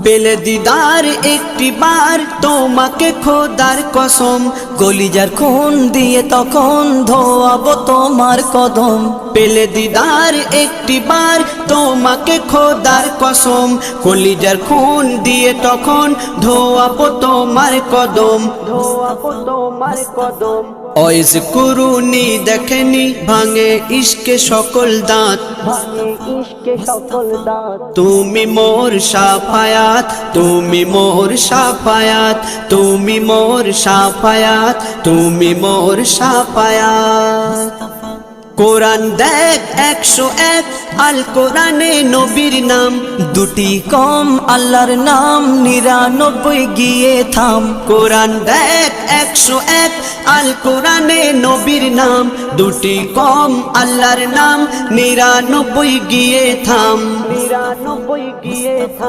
পেলে দিদার একটি বার তোমাকে খোদার কসম, কলিজার খুন দিয়ে তখন ধোয়াবো তোমার কদম। পেলে দিদার একটি বার তোমাকে খোদার কসম, কলিজার খুন দিয়ে তখন ধোয়াবো তোমার কদম, ধোয়াবো তোমার কদম। ওয়াইজ কুরুনি দেখেনি ভাঙে ইশকে সকল দাঁত, তুমি মোর শাফায়াত, তুমি মোর শাফায়াত, তুমি মোর শাফায়াত, তুমি মোর শাফায়াত। কোরআন দেখ 101 আল কোরআনে নবীর নাম, দুটি কম আল্লাহর নাম 99 গিয়ে থাম। কোরআন দেখ 101 আল কোরআনে নবীর নাম, দুটি কম আল্লাহর নাম 99 গিয়ে থাম, 99 গিয়ে থাম।